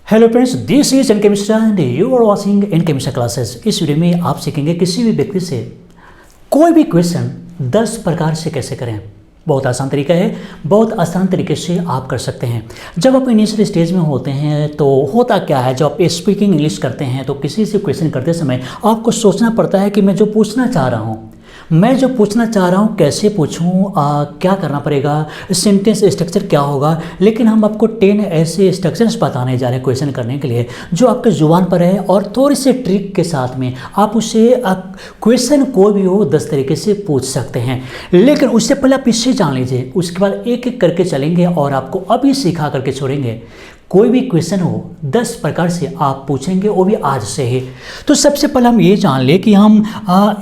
Hello friends, this is N chemistry and you are watching N chemistry classes. इस video में आप सीखेंगे किसी भी व्यक्ति से कोई भी क्वेश्चन 10 प्रकार से कैसे करें। बहुत आसान तरीका है, बहुत आसान तरीके से आप कर सकते हैं। जब आप इनिशियल स्टेज में होते हैं तो होता क्या है, जब आप स्पीकिंग इंग्लिश करते हैं तो किसी से क्वेश्चन करते समय आपको सोचना पड़ता है कि मैं जो पूछना चाह रहा हूँ कैसे पूछूँ, क्या करना पड़ेगा, सेंटेंस स्ट्रक्चर क्या होगा। लेकिन हम आपको 10 ऐसे स्ट्रक्चर्स बताने जा रहे हैं क्वेश्चन करने के लिए जो आपके जुबान पर है, और थोड़ी सी ट्रिक के साथ में आप उसे क्वेश्चन कोई भी हो 10 तरीके से पूछ सकते हैं। लेकिन उससे पहले आप इससे जान लीजिए, उसके बाद एक एक करके चलेंगे और आपको अभी सिखा करके छोड़ेंगे। कोई भी क्वेश्चन हो 10 प्रकार से आप पूछेंगे, वो भी आज से ही। तो सबसे पहले हम ये जान ले कि हम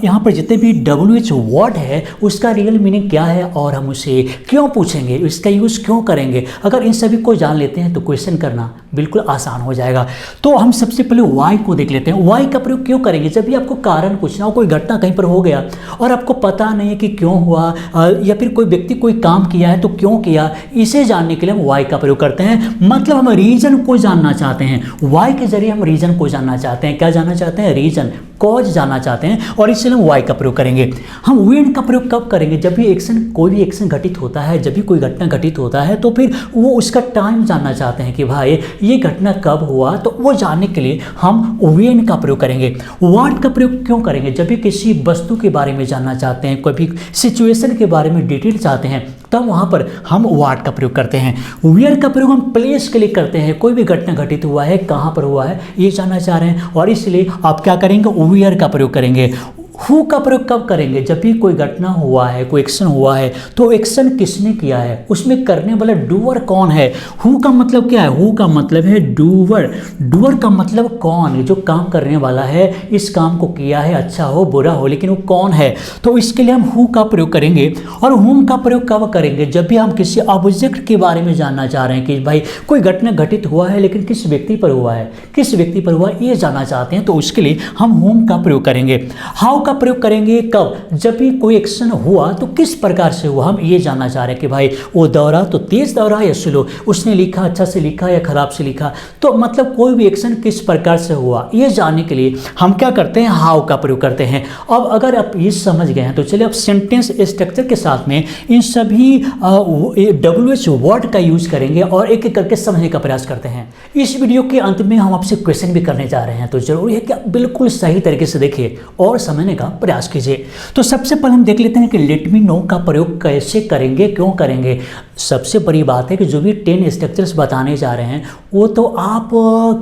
यहाँ पर जितने भी WH वर्ड है उसका रियल मीनिंग क्या है और हम उसे क्यों पूछेंगे, इसका यूज़ क्यों करेंगे। अगर इन सभी को जान लेते हैं तो क्वेश्चन करना बिल्कुल आसान हो जाएगा। तो हम सबसे पहले वाई को देख लेते हैं। वाई का प्रयोग क्यों करेंगे? जब भी आपको कारण पूछना हो, कोई घटना कहीं पर हो गया और आपको पता नहीं है कि क्यों हुआ, या फिर कोई व्यक्ति कोई काम किया है तो क्यों किया, इसे जानने के लिए हम वाई का प्रयोग करते हैं। मतलब हम रीजन को जानना चाहते हैं। वाई के जरिए हम रीजन को जानना चाहते हैं। क्या जानना चाहते हैं? रीजन, कॉज जानना चाहते हैं, और इसलिए हम वाई का प्रयोग करेंगे। हम व्हेन का प्रयोग कब करेंगे? जब भी कोई भी एक्शन घटित होता है, जब भी कोई घटना घटित होता है तो फिर वो उसका टाइम जानना चाहते हैं कि भाई ये घटना कब हुआ, तो वो जानने के लिए हम व्हेन का प्रयोग करेंगे। व्हाट का प्रयोग क्यों करेंगे? जब भी किसी वस्तु के बारे में जानना चाहते हैं, कोई भी सिचुएशन के बारे में डिटेल चाहते हैं, तब वहाँ पर हम व्हाट का प्रयोग करते हैं। वेयर का प्रयोग हम प्लेस के लिए करते हैं। कोई भी घटना घटित हुआ है, कहाँ पर हुआ है, ये जानना चाह रहे हैं, और इसलिए आप क्या करेंगे? वेयर का प्रयोग करेंगे। हु का प्रयोग कब करेंगे? जब भी कोई घटना हुआ है, कोई एक्शन हुआ है, तो एक्शन किसने किया है, उसमें करने वाला डूअर कौन है। हु का मतलब क्या है? हु का मतलब है डूअर। डूअर का मतलब कौन, जो काम करने वाला है, इस काम को किया है, अच्छा हो बुरा हो, लेकिन वो कौन है। तो इसके लिए हम हु का प्रयोग करेंगे। और हुम का प्रयोग कब करेंगे? जब भी हम किसी ऑब्जेक्ट के बारे में जानना चाह रहे हैं कि भाई कोई घटना घटित हुआ है लेकिन किस व्यक्ति पर हुआ है, किस व्यक्ति पर हुआ, ये जानना चाहते हैं, तो उसके लिए हम हुम का प्रयोग करेंगे। हाउ का प्रयोग करेंगे कब? जब भी कोई एक्शन हुआ तो किस प्रकार से हुआ, हम ये जानना चाह रहे हैं कि भाई वो दौड़ा तो तेज दौड़ा या स्लो, उसने लिखा अच्छा से लिखा या खराब से लिखा, तो मतलब कोई भी एक्शन किस प्रकार से हुआ, ये जानने के लिए हम क्या करते हैं? हाउ का प्रयोग करते हैं। अब अगर आप ये समझ गए हैं तो चलिए अब सेंटेंस स्ट्रक्चर के साथ में इन सभी WH वर्ड का यूज करेंगे और एक एक करके समझने का प्रयास करते हैं। इस वीडियो के अंत में हम आपसे क्वेश्चन भी करने जा रहे हैं, तो जरूरी है कि आप बिल्कुल सही तरीके से देखिए और समझने का प्रयास कीजिए। तो सबसे पहले हम देख लेते हैं कि लेट मी नो का प्रयोग कैसे करेंगे, क्यों करेंगे। सबसे बड़ी बात है कि जो भी 10 स्ट्रक्चर्स बताने जा रहे हैं वो तो आप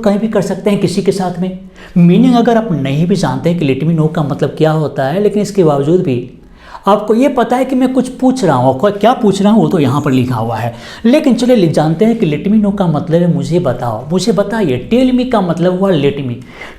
कहीं भी कर सकते हैं किसी के साथ में। मीनिंग अगर आप नहीं भी जानते हैं कि लेट मी नो का मतलब क्या होता है, लेकिन इसके बावजूद भी आपको ये पता है कि मैं कुछ पूछ रहा हूँ, क्या पूछ रहा हूँ वो तो यहाँ पर लिखा हुआ है। लेकिन चलिए जानते हैं कि लेट मी नो का मतलब है मुझे बताओ, मुझे बताइए। टेल मी का मतलब हुआ लेट मी।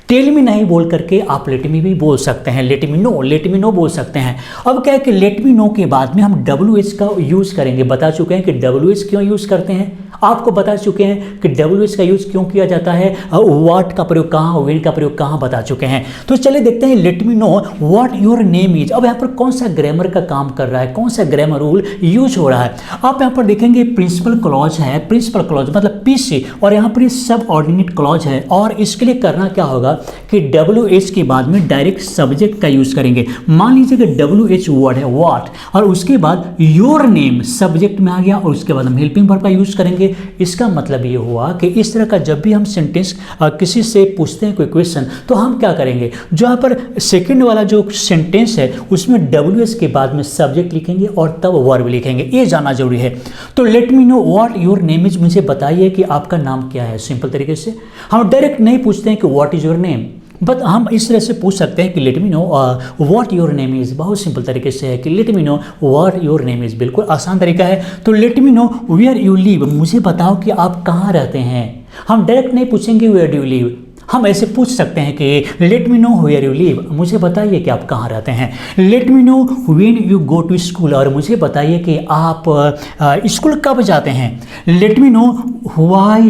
टेल मी नहीं बोल करके आप लेट मी भी बोल सकते हैं, लेट मी नो बोल सकते हैं। अब क्या है कि लेट मी नो के बाद में हम WH का यूज़ करेंगे। बता चुके हैं कि WH क्यों यूज़ करते हैं, आपको बता चुके हैं कि WH का यूज़ क्यों किया जाता है, व्हाट का प्रयोग कहाँ, वेन का प्रयोग कहाँ बता चुके हैं। तो चलिए देखते हैं let me know what your name is. अब यहाँ पर कौन सा ग्रामर का काम कर रहा है, कौन सा ग्रामर रूल यूज हो रहा है। आप यहाँ पर देखेंगे प्रिंसिपल क्लॉज है, प्रिंसिपल क्लॉज मतलब PC, और यहाँ पर सब ऑर्डिनेट क्लॉज है। और इसके लिए करना क्या होगा कि WH के बाद में डायरेक्ट सब्जेक्ट का यूज करेंगे। मान लीजिए कि WH वर्ड है व्हाट, और उसके बाद योर नेम सब्जेक्ट में आ गया, और उसके बाद हम हेल्पिंग वर्ब का यूज करेंगे। इसका मतलब ये हुआ कि इस तरह का जब भी हम सेंटेंस किसी से पूछते हैं कोई क्वेश्चन, तो हम क्या करेंगे, जो यहाँ पर सेकंड वाला जो सेंटेंस है उसमें WH के बाद में सब्जेक्ट लिखेंगे और तब वर्ब लिखेंगे। ये जानना जरूरी है। तो let me know what your name is, मुझे बताइए कि आपका नाम क्या है। सिंपल तरीके से हम डायरेक्ट नहीं पूछते हैं कि what is your name, but हम इस तरह से पूछ सकते हैं कि let me know what your name is. बहुत सिंपल तरीके से है कि let me know what your name is, बिल्कुल आसान तरीका है। तो let me know where you live, मुझे बताओ कि आप कहाँ रहते हैं। हम डायरेक्ट नहीं पूछेंगे वेयर डू यू लिव, हम ऐसे पूछ सकते हैं कि let me know where you live, मुझे बताइए कि आप कहाँ रहते हैं। Let me know when you go to school, और मुझे बताइए कि आप स्कूल कब जाते हैं। Let me know why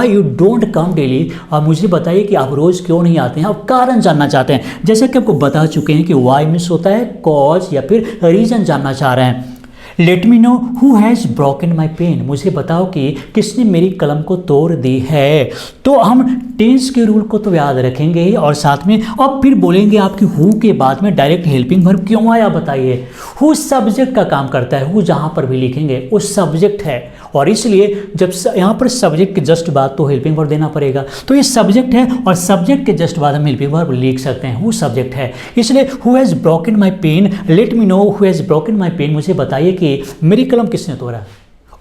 you don't come daily, और मुझे बताइए कि आप रोज़ क्यों नहीं आते हैं। आप कारण जानना चाहते हैं, जैसे कि आपको बता चुके हैं कि व्हाई मीन्स होता है कॉज या फिर रीज़न जानना चाह रहे हैं। Let me know who has broken my pen, मुझे बताओ कि किसने मेरी कलम को तोड़ दी है। तो हम टेंस के रूल को तो याद रखेंगे ही, और साथ में अब फिर बोलेंगे आपकी हु के बाद में डायरेक्ट हेल्पिंग वर्ब क्यों आया बताइए। हु सब्जेक्ट का काम करता है, हु जहाँ पर भी लिखेंगे वो सब्जेक्ट है, और इसलिए जब यहाँ पर सब्जेक्ट के जस्ट बाद तो हेल्पिंग वर्ब देना पड़ेगा। तो ये सब्जेक्ट है और सब्जेक्ट के जस्ट बाद हम हेल्पिंग वर्ब लिख सकते हैं, हु सब्जेक्ट है। इसलिए who has broken my pen, let me know who has broken my pen, मुझे बताइए कि मेरी कलम किसने तोड़ा।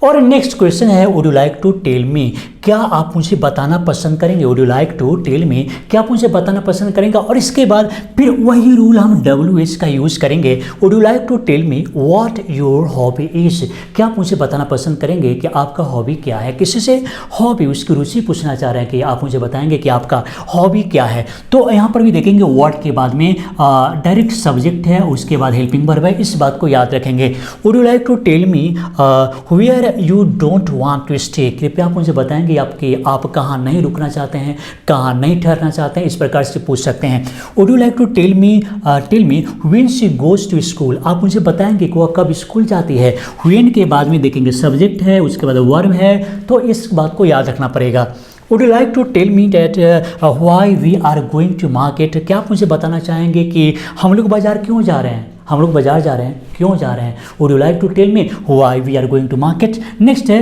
और नेक्स्ट क्वेश्चन है would you like to tell me, क्या आप मुझे बताना पसंद करेंगे। Would you like to tell me, क्या आप मुझे बताना पसंद करेंगे। और इसके बाद फिर वही रूल हम WH का यूज़ करेंगे। Would you like to tell me what your hobby is, क्या आप मुझे बताना पसंद करेंगे कि आपका हॉबी क्या है। किसी से हॉबी उसकी रुचि पूछना चाह रहे हैं कि आप मुझे बताएंगे कि आपका हॉबी क्या है। तो यहाँ पर भी देखेंगे व्हाट के बाद में डायरेक्ट सब्जेक्ट है, उसके बाद हेल्पिंग वर्ब है, इस बात को याद रखेंगे। Would you like to tell me where you don't want to stay, कृपया आप मुझे बताएंगे आप कहाँ नहीं रुकना चाहते हैं, कहाँ नहीं ठहरना चाहते हैं, इस प्रकार से पूछ सकते हैं। Would you like to tell me when she goes to school, आप मुझे बताएंगे कि वह कब स्कूल जाती है। व्हेन के बाद में देखेंगे सब्जेक्ट है, उसके बाद वर्ब है, तो इस बात को याद रखना पड़ेगा। Would you like to tell me that why we are going to market, क्या आप मुझे बताना चाहेंगे कि हम लोग बाजार क्यों जा रहे हैं, हम लोग बाजार जा रहे हैं, क्यों जा रहे हैं। Would you like to tell me why we are going to market. Next है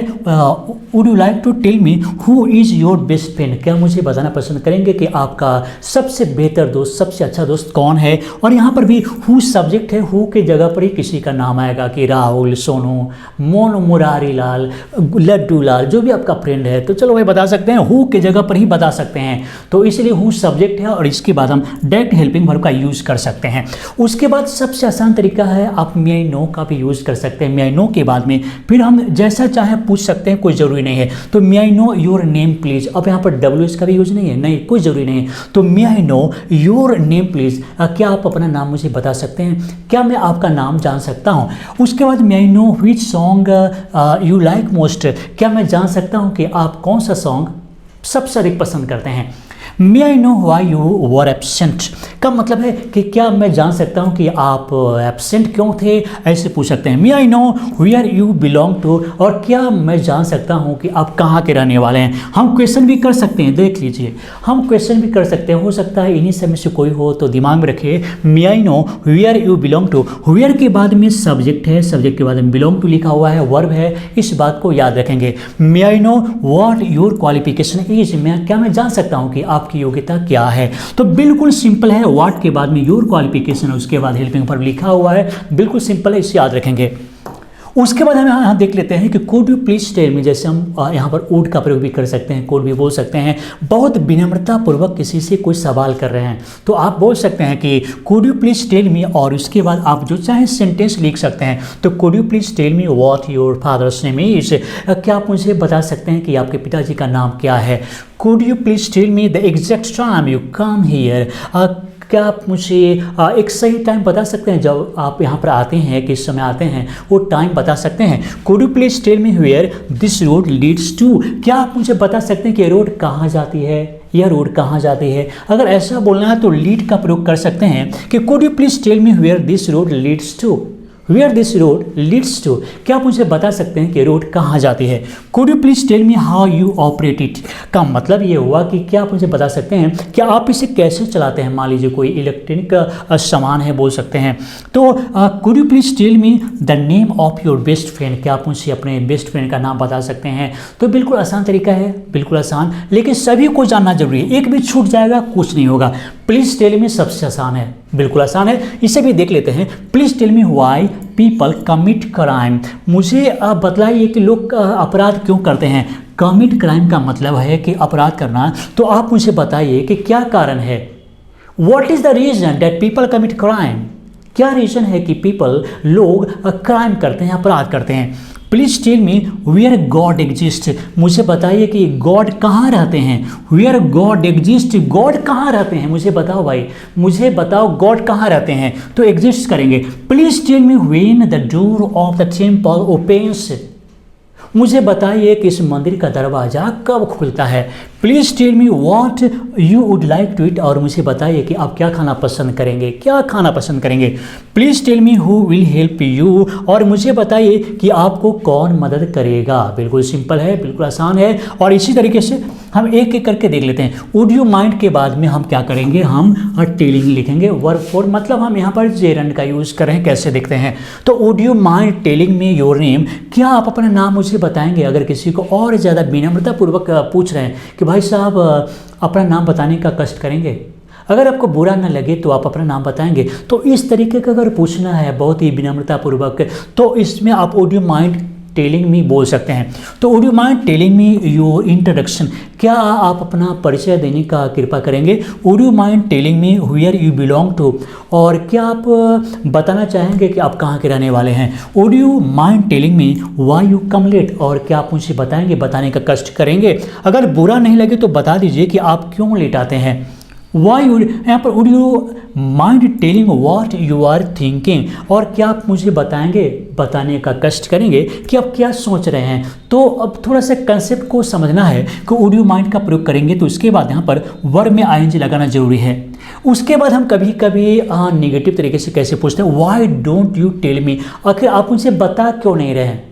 would you like to tell me who is your best friend, क्या मुझे बताना पसंद करेंगे कि आपका सबसे बेहतर दोस्त, सबसे अच्छा दोस्त कौन है। और यहाँ पर भी हु सब्जेक्ट है, हु के जगह पर ही किसी का नाम आएगा कि राहुल, सोनू, मोनू, मुरारी लाल, लड्डू लाल, जो भी आपका फ्रेंड है। तो चलो भाई बता सकते हैं, हु के जगह पर ही बता सकते हैं, तो इसलिए हु सब्जेक्ट है और इसके बाद हम डायरेक्ट हेल्पिंग वर्ब का यूज़ कर सकते हैं। उसके बाद सबसे आसान तरीका है, आप मे आई नो का भी यूज़ कर सकते हैं। मे आई नो के बाद में फिर हम जैसा चाहे पूछ सकते हैं, कोई ज़रूरी नहीं है। तो may I know your name please, अब यहाँ पर WH का भी यूज नहीं है, नहीं कोई ज़रूरी नहीं है। तो may I know your name please, क्या आप अपना नाम मुझे बता सकते हैं, क्या मैं आपका नाम जान सकता हूँ। उसके बाद may I know which song you like most, क्या मैं जान सकता हूँ कि आप कौन सा सॉन्ग सबसे अधिक पसंद करते हैं। May I know why you were absent का मतलब है कि क्या मैं जान सकता हूँ कि आप एब्सेंट क्यों थे, ऐसे पूछ सकते हैं। May I know where you belong to, और क्या मैं जान सकता हूँ कि आप कहाँ के रहने वाले हैं। हम क्वेश्चन भी कर सकते हैं, देख लीजिए हम क्वेश्चन भी कर सकते हैं, हो सकता है इन्हीं समय से कोई हो, तो दिमाग में रखिए may I know where you belong to, where के बाद में सब्जेक्ट है, सब्जेक्ट के बाद में बिलोंग टू लिखा हुआ है, वर्ब है, इस बात को याद रखेंगे। May I know what your qualification is, क्या मैं जान सकता हूँ कि आपकी योग्यता क्या है। तो बिल्कुल सिंपल है, व्हाट के बाद में योर क्वालिफिकेशन, उसके बाद हेल्पिंग वर्ब लिखा हुआ है, बिल्कुल सिंपल है, इसे याद रखेंगे। उसके बाद हम यहाँ देख लेते हैं कि could you please tell me, जैसे हम यहाँ पर वुड का प्रयोग भी कर सकते हैं, कोड भी बोल सकते हैं। बहुत विनम्रतापूर्वक किसी से कोई सवाल कर रहे हैं तो आप बोल सकते हैं कि could you please tell me, और उसके बाद आप जो चाहे सेंटेंस लिख सकते हैं। तो could you please tell me what your father's name is, क्या आप मुझे बता सकते हैं कि आपके पिताजी का नाम क्या है। Could you please tell me the exact time you come here, क्या आप मुझे एक सही टाइम बता सकते हैं जब आप यहाँ पर आते हैं, किस समय आते हैं, वो टाइम बता सकते हैं। Could you please tell me where this road leads to, क्या आप मुझे बता सकते हैं कि रोड कहाँ जाती है, यह रोड कहाँ जाती है। अगर ऐसा बोलना है तो लीड का प्रयोग कर सकते हैं कि could you please tell me where this road leads to, where this road leads to, क्या आप मुझे बता सकते हैं कि रोड कहाँ जाती है। Could you please tell me how you operate it, का मतलब ये हुआ कि क्या आप मुझे बता सकते हैं कि आप इसे कैसे चलाते हैं। मान लीजिए कोई इलेक्ट्रॉनिक सामान है, बोल सकते हैं। तो could you please tell me the name of your best friend, क्या आप मुझे अपने बेस्ट फ्रेंड का नाम बता सकते हैं। तो बिल्कुल आसान तरीका है, बिल्कुल आसान, लेकिन सभी को जानना जरूरी है, एक भी छूट जाएगा कुछ नहीं होगा। प्लीज टेल मी सबसे आसान है, बिल्कुल आसान है, इसे भी देख लेते हैं। Please tell me why people commit crime, मुझे बतलाइए कि लोग अपराध क्यों करते हैं। कमिट क्राइम का मतलब है कि अपराध करना, तो आप मुझे बताइए कि क्या कारण है। What is the reason that people commit crime, क्या रीजन है कि पीपल, लोग क्राइम करते हैं, अपराध करते हैं। Please tell me where God exist, मुझे बताइए कि गॉड कहाँ रहते हैं। वेयर गॉड एग्जिस्ट, गॉड कहाँ रहते हैं, मुझे बताओ भाई, मुझे बताओ गॉड कहाँ रहते हैं। तो एग्जिस्ट करेंगे। Please tell me when the door of the temple opens, मुझे बताइए कि इस मंदिर का दरवाज़ा कब खुलता है। Please tell me what you would like to eat, और मुझे बताइए कि आप क्या खाना पसंद करेंगे, क्या खाना पसंद करेंगे। Please tell me who will help you, और मुझे बताइए कि आपको कौन मदद करेगा। बिल्कुल सिंपल है, बिल्कुल आसान है। और इसी तरीके से हम एक एक करके देख लेते हैं। वुड यू माइंड के बाद में हम क्या करेंगे, हम टेलिंग लिखेंगे, वर्ब फॉर, मतलब हम यहाँ पर जेरंड का यूज़ कर रहे हैं। कैसे देखते हैं, तो would you mind telling me your name, क्या आप अपना नाम मुझे बताएंगे। अगर किसी को और ज़्यादा विनम्रतापूर्वक पूछ रहे हैं कि भाई साहब अपना नाम बताने का कष्ट करेंगे, अगर आपको बुरा ना लगे तो आप अपना नाम बताएंगे। तो इस तरीके का अगर पूछना है बहुत ही विनम्रतापूर्वक, तो इसमें आप would you mind telling me बोल सकते हैं। तो would you mind telling me your introduction, क्या आप अपना परिचय देने का कृपा करेंगे। Would you mind telling me where you belong to, और क्या आप बताना चाहेंगे कि आप कहाँ के रहने वाले हैं। Would you mind telling me why you come late, और क्या आप मुझे बताएंगे, बताने का कष्ट करेंगे। अगर बुरा नहीं लगे तो बता दीजिए कि आप क्यों लेट आते हैं। वाई वुड, यहाँ पर would you mind telling what you are thinking, और क्या आप मुझे बताएंगे, बताने का कष्ट करेंगे कि आप क्या सोच रहे हैं। तो अब थोड़ा सा कंसेप्ट को समझना है कि वुड यू माइंड का प्रयोग करेंगे तो उसके बाद यहाँ पर वर्ब में आईएनजी लगाना जरूरी है। उसके बाद हम कभी कभी नेगेटिव तरीके से कैसे पूछते हैं, why don't you tell me, आखिर आप मुझे बता क्यों नहीं रहे हैं,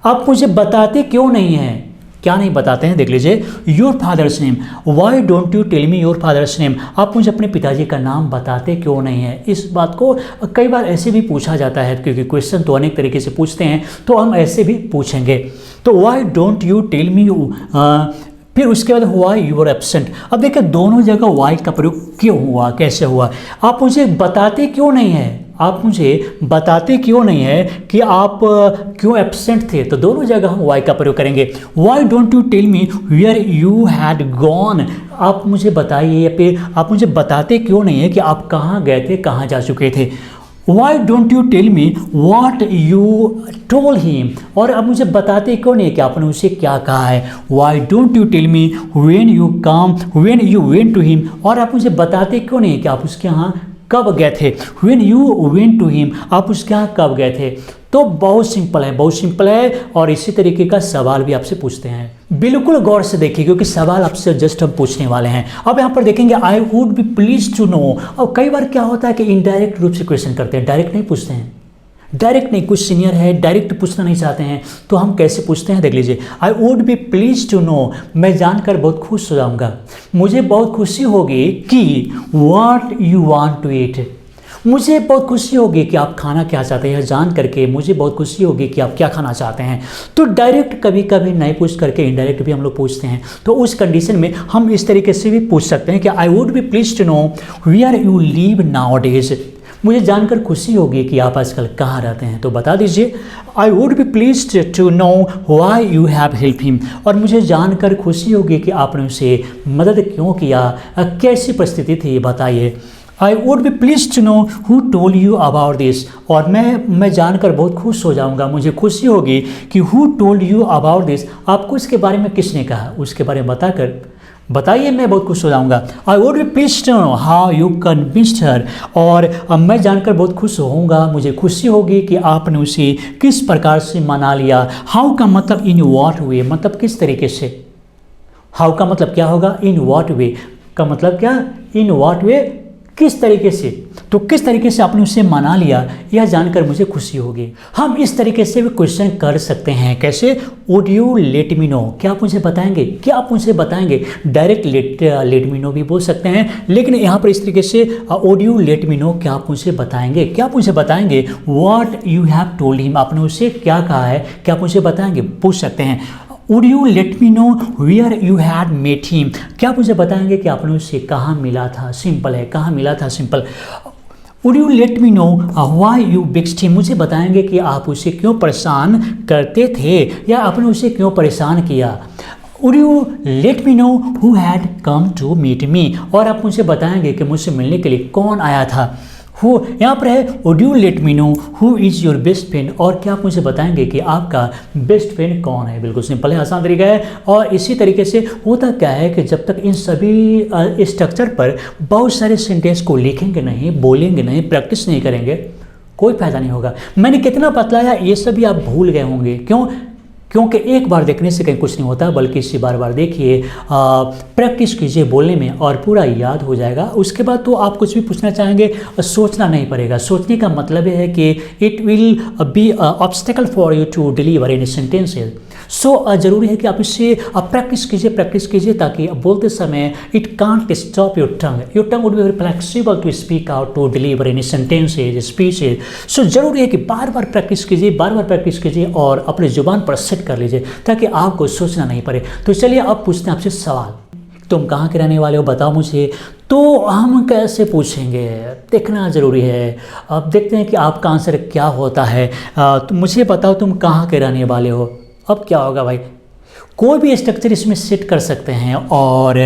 आप मुझे बताते क्यों नहीं हैं। क्या नहीं बताते हैं, देख लीजिए। Your father's name, why don't you tell me your father's name, आप मुझे अपने पिताजी का नाम बताते क्यों नहीं है। इस बात को कई बार ऐसे भी पूछा जाता है, क्योंकि क्वेश्चन तो अनेक तरीके से पूछते हैं, तो हम ऐसे भी पूछेंगे। तो why don't you tell me, फिर उसके बाद वाई यू आर एब्सेंट। अब देखिए दोनों जगह वाई का प्रयोग क्यों हुआ, कैसे हुआ। आप मुझे बताते क्यों नहीं है, आप मुझे बताते क्यों नहीं है कि आप क्यों एब्सेंट थे, तो दोनों जगह हम वाई का प्रयोग करेंगे। Why don't you tell me where you had gone, आप मुझे बताइए, या फिर आप मुझे बताते क्यों नहीं है कि आप कहाँ गए थे, कहाँ जा चुके थे। Why don't you tell me what you told him, और आप मुझे बताते क्यों नहीं कि आपने उसे क्या कहा है। Why don't you tell me when you went to him, और आप मुझे बताते क्यों नहीं कि आप उसके यहाँ कब गए थे। When you went to him, आप उसके यहाँ कब गए थे। तो बहुत सिंपल है, बहुत सिंपल है। और इसी तरीके का सवाल भी आपसे पूछते हैं, बिल्कुल गौर से देखिए, क्योंकि सवाल आपसे जस्ट हम पूछने वाले हैं। अब यहाँ पर देखेंगे I would be please to know. और कई बार क्या होता है कि इनडायरेक्ट रूप से क्वेश्चन करते हैं, डायरेक्ट नहीं पूछते हैं। डायरेक्ट नहीं, कुछ सीनियर है डायरेक्ट पूछना नहीं चाहते हैं, तो हम कैसे पूछते हैं, देख लीजिए। I would be please to know, मैं जानकर बहुत खुश हो जाऊंगा, मुझे बहुत खुशी होगी कि what you want to eat, मुझे बहुत खुशी होगी कि आप खाना क्या चाहते हैं, जान करके मुझे बहुत खुशी होगी कि आप क्या खाना चाहते हैं। तो डायरेक्ट कभी कभी नहीं पूछ करके इनडायरेक्ट भी हम लोग पूछते हैं। तो उस कंडीशन में हम इस तरीके से भी पूछ सकते हैं कि I would be please to know where you live nowadays, मुझे जानकर खुशी होगी कि आप आजकल कहाँ रहते हैं, तो बता दीजिए। I would be please to know why you have help him, और मुझे जानकर खुशी होगी कि आपने उसे मदद क्यों किया, कैसी परिस्थिति थी बताइए। I would be please to know who told you about this, और मैं जानकर बहुत खुश हो जाऊंगा, मुझे खुशी होगी कि who told you about this, आपको इसके बारे में किसने कहा, उसके बारे में बताकर बताइए, मैं बहुत खुश हो जाऊंगा। I would be please to know how you convinced her, और मैं जानकर बहुत खुश होऊंगा, मुझे खुशी होगी कि आपने उसे किस प्रकार से मना लिया। हाउ का मतलब इन व्हाट वे, मतलब किस तरीके से। हाउ का मतलब क्या होगा, इन व्हाट वे का मतलब क्या, इन व्हाट वे, किस तरीके से। तो किस तरीके से आपने उसे मना लिया, यह जानकर मुझे खुशी होगी। हम इस तरीके से भी क्वेश्चन कर सकते हैं, कैसे। Would you let me no, क्या आप मुझे बताएंगे, क्या आप मुझे बताएंगे। डायरेक्ट लेट मी नो भी बोल सकते हैं, लेकिन यहाँ पर इस तरीके से would you let me no, क्या आप मुझे बताएंगे, क्या आप मुझे बताएंगे। What you have told him, आपने उसे क्या कहा है, क्या आप मुझे बताएंगे, पूछ सकते हैं। Would you let me know where you had met him, क्या आप मुझे बताएंगे कि आपने उससे कहाँ मिला था। सिंपल है, कहाँ मिला था, simple. Would you let me know why you vexed him, मुझे बताएंगे कि आप उसे क्यों परेशान करते थे, या आपने उसे क्यों परेशान किया। Would you let me know who had come to meet me, और आप मुझे बताएंगे कि मुझसे मिलने के लिए कौन आया था। हो यहाँ पर है would you let me know who is your best friend, और क्या आप मुझे बताएंगे कि आपका बेस्ट फ्रेंड कौन है। बिल्कुल सिंपल है, आसान तरीका है। और इसी तरीके से होता क्या है कि जब तक इन सभी स्ट्रक्चर पर बहुत सारे सेंटेंस को लिखेंगे नहीं, बोलेंगे नहीं, प्रैक्टिस नहीं करेंगे, कोई फायदा नहीं होगा। मैंने कितना बतलाया ये सभी आप भूल गए होंगे, क्यों, क्योंकि एक बार देखने से कहीं कुछ नहीं होता, बल्कि इसे बार बार देखिए, प्रैक्टिस कीजिए बोलने में और पूरा याद हो जाएगा। उसके बाद तो आप कुछ भी पूछना चाहेंगे सोचना नहीं पड़ेगा। सोचने का मतलब है कि it will be obstacle for you to deliver any sentences. So ज़रूरी है कि आप इससे प्रैक्टिस कीजिए ताकि बोलते समय it can't stop your tongue would be very flexible to speak out to deliver any sentences speeches. So ज़रूरी है कि बार बार प्रैक्टिस कीजिए और अपनी ज़ुबान पर सेट कर लीजिए ताकि आपको सोचना नहीं पड़े। तो चलिए अब पूछते हैं आपसे सवाल, तुम कहाँ के रहने वाले हो बताओ मुझे। तो हम कैसे पूछेंगे, देखना ज़रूरी है। अब देखते हैं कि आपका आंसर क्या होता है। तो मुझे बताओ तुम कहाँ के रहने वाले हो। अब क्या होगा भाई, कोई भी स्ट्रक्चर इसमें सेट कर सकते हैं और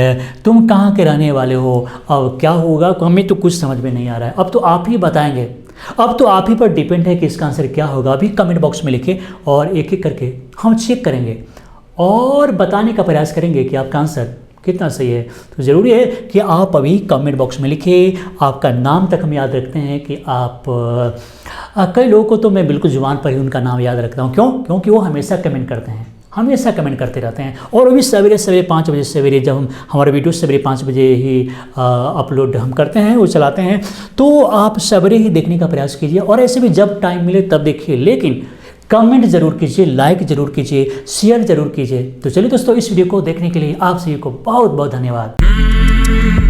तुम कहाँ के रहने वाले हो। अब क्या होगा हमें तो कुछ समझ में नहीं आ रहा है, अब तो आप ही बताएंगे। अब तो आप ही पर डिपेंड है कि इसका आंसर क्या होगा। अभी कमेंट बॉक्स में लिखिए और एक एक करके हम चेक करेंगे और बताने का प्रयास करेंगे कि आपका आंसर कितना सही है। तो ज़रूरी है कि आप अभी कमेंट बॉक्स में लिखिए। आपका नाम तक हम याद रखते हैं कि आप कई लोगों को तो मैं बिल्कुल जुबान पर ही उनका नाम याद रखता हूँ। क्यों? क्योंकि वो हमेशा कमेंट करते हैं, हमेशा कमेंट करते रहते हैं। और अभी सवेरे 5 बजे सवेरे जब हम हमारा वीडियो सवेरे 5 बजे ही अपलोड हम करते हैं, वो चलाते हैं, तो आप सवेरे ही देखने का प्रयास कीजिए और ऐसे भी जब टाइम मिले तब देखिए। लेकिन कमेंट जरूर कीजिए, लाइक जरूर कीजिए, शेयर जरूर कीजिए। तो चलिए दोस्तों, इस वीडियो को देखने के लिए आप सभी को बहुत बहुत धन्यवाद।